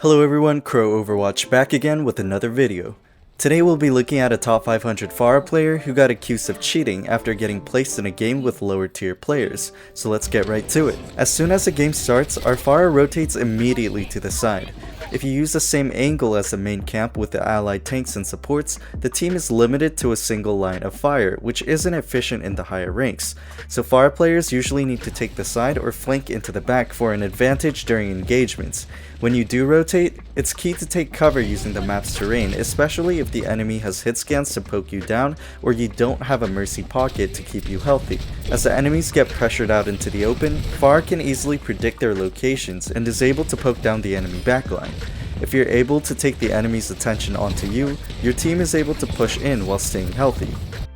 Hello everyone, KROW Overwatch back again with another video. Today we'll be looking at a top 500 Pharah player who got accused of cheating after getting placed in a game with lower tier players, so let's get right to it. As soon as the game starts, our Pharah rotates immediately to the side. If you use the same angle as the main camp with the allied tanks and supports, the team is limited to a single line of fire, which isn't efficient in the higher ranks. So Pharah players usually need to take the side or flank into the back for an advantage during engagements. When you do rotate, it's key to take cover using the map's terrain, especially if the enemy has hit scans to poke you down or you don't have a mercy pocket to keep you healthy. As the enemies get pressured out into the open, Pharah can easily predict their locations and is able to poke down the enemy backline. If you're able to take the enemy's attention onto you, your team is able to push in while staying healthy.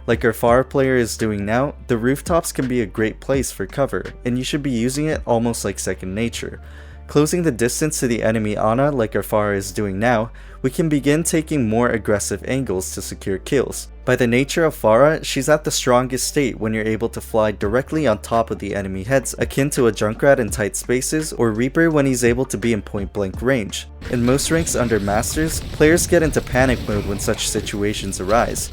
Like our Pharah player is doing now, the rooftops can be a great place for cover, and you should be using it almost like second nature. Closing the distance to the enemy Ana like our Pharah is doing now, we can begin taking more aggressive angles to secure kills. By the nature of Pharah, she's at the strongest state when you're able to fly directly on top of the enemy heads, akin to a Junkrat in tight spaces, or Reaper when he's able to be in point blank range. In most ranks under Masters, players get into panic mode when such situations arise.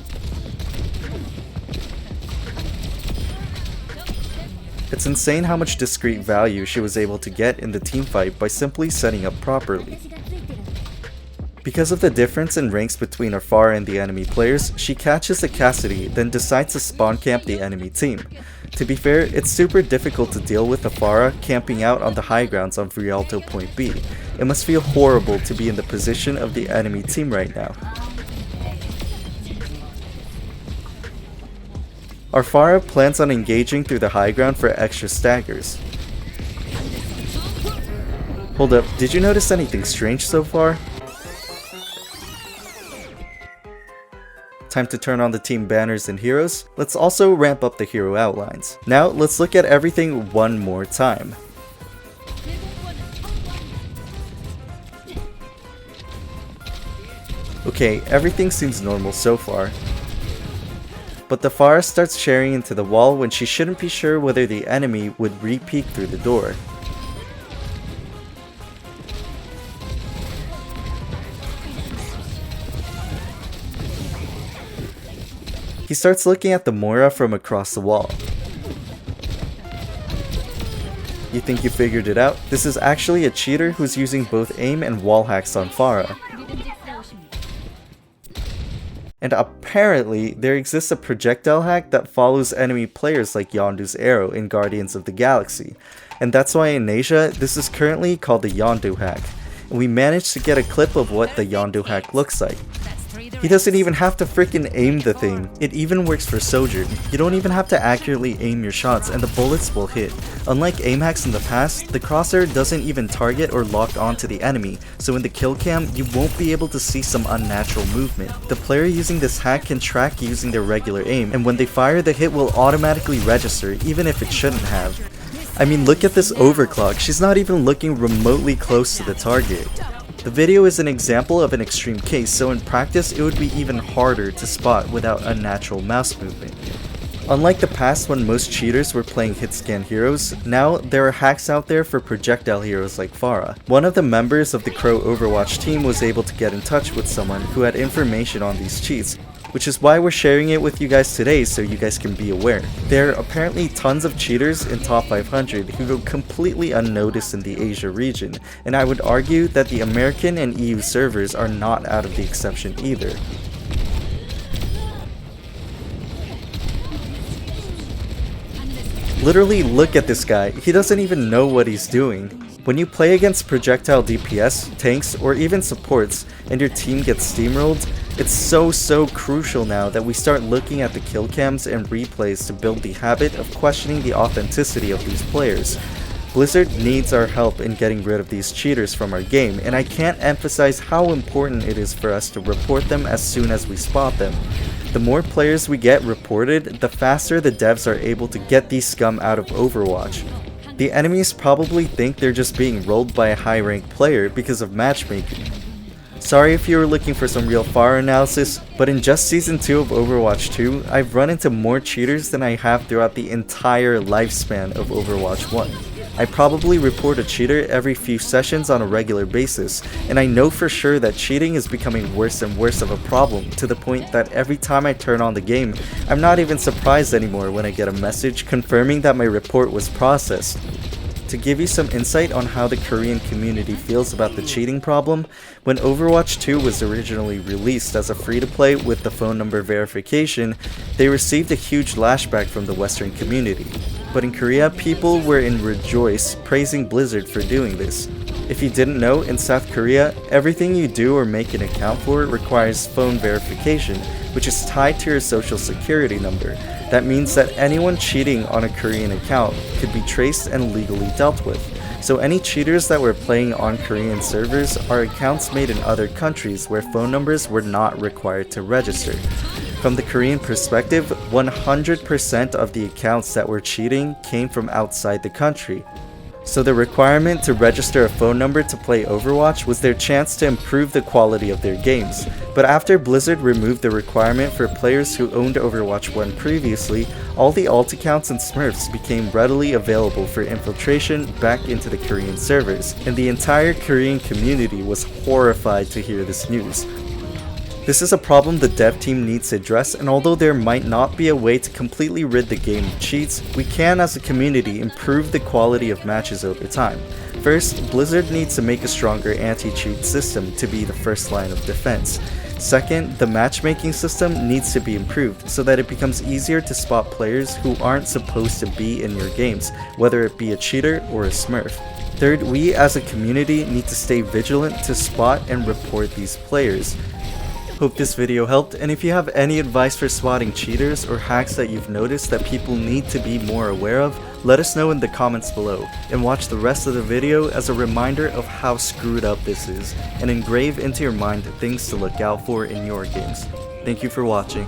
It's insane how much discrete value she was able to get in the teamfight by simply setting up properly. Because of the difference in ranks between our Pharah and the enemy players, she catches the Cassidy, then decides to spawn camp the enemy team. To be fair, it's super difficult to deal with a Pharah camping out on the high grounds on Rialto Point B. It must feel horrible to be in the position of the enemy team right now. Our Pharah plans on engaging through the high ground for extra staggers. Hold up, did you notice anything strange so far? Time to turn on the team banners and heroes. Let's also ramp up the hero outlines. Now let's look at everything one more time. Okay, everything seems normal so far. But the Pharah starts sharing into the wall when she shouldn't be sure whether the enemy would re-peek through the door. He starts looking at the Moira from across the wall. You think you figured it out? This is actually a cheater who's using both aim and wall hacks on Pharah. And apparently, there exists a projectile hack that follows enemy players like Yondu's arrow in Guardians of the Galaxy. And that's why in Asia, this is currently called the Yondu Hack. And we managed to get a clip of what the Yondu Hack looks like. He doesn't even have to freaking aim the thing. It even works for Sojourn. You don't even have to accurately aim your shots and the bullets will hit. Unlike aim hacks in the past, the crosshair doesn't even target or lock onto the enemy, so in the kill cam, you won't be able to see some unnatural movement. The player using this hack can track using their regular aim, and when they fire, the hit will automatically register, even if it shouldn't have. I mean, look at this overclock. She's not even looking remotely close to the target. The video is an example of an extreme case, so in practice it would be even harder to spot without unnatural mouse movement. Unlike the past when most cheaters were playing hit scan heroes, now there are hacks out there for projectile heroes like Pharah. One of the members of the KROW Overwatch team was able to get in touch with someone who had information on these cheats, which is why we're sharing it with you guys today so you guys can be aware. There are apparently tons of cheaters in top 500 who go completely unnoticed in the Asia region, and I would argue that the American and EU servers are not out of the exception either. Literally look at this guy, he doesn't even know what he's doing. When you play against projectile DPS, tanks, or even supports, and your team gets steamrolled, it's so crucial now that we start looking at the kill cams and replays to build the habit of questioning the authenticity of these players. Blizzard needs our help in getting rid of these cheaters from our game, and I can't emphasize how important it is for us to report them as soon as we spot them. The more players we get reported, the faster the devs are able to get these scum out of Overwatch. The enemies probably think they're just being rolled by a high-ranked player because of matchmaking. Sorry if you were looking for some real Pharah analysis, but in just Season 2 of Overwatch 2, I've run into more cheaters than I have throughout the entire lifespan of Overwatch 1. I probably report a cheater every few sessions on a regular basis, and I know for sure that cheating is becoming worse and worse of a problem, to the point that every time I turn on the game, I'm not even surprised anymore when I get a message confirming that my report was processed. To give you some insight on how the Korean community feels about the cheating problem, when Overwatch 2 was originally released as a free-to-play with the phone number verification, they received a huge lashback from the Western community. But in Korea, people were in rejoice, praising Blizzard for doing this. If you didn't know, in South Korea, everything you do or make an account for requires phone verification, which is tied to your social security number. That means that anyone cheating on a Korean account could be traced and legally dealt with. So any cheaters that were playing on Korean servers are accounts made in other countries where phone numbers were not required to register. From the Korean perspective, 100% of the accounts that were cheating came from outside the country. So the requirement to register a phone number to play Overwatch was their chance to improve the quality of their games. But after Blizzard removed the requirement for players who owned Overwatch 1 previously, all the alt accounts and smurfs became readily available for infiltration back into the Korean servers, and the entire Korean community was horrified to hear this news. This is a problem the dev team needs to address, and although there might not be a way to completely rid the game of cheats, we can as a community improve the quality of matches over time. First, Blizzard needs to make a stronger anti-cheat system to be the first line of defense. Second, the matchmaking system needs to be improved so that it becomes easier to spot players who aren't supposed to be in your games, whether it be a cheater or a smurf. Third, we as a community need to stay vigilant to spot and report these players. Hope this video helped, and if you have any advice for spotting cheaters or hacks that you've noticed that people need to be more aware of, let us know in the comments below, and watch the rest of the video as a reminder of how screwed up this is, and engrave into your mind things to look out for in your games. Thank you for watching.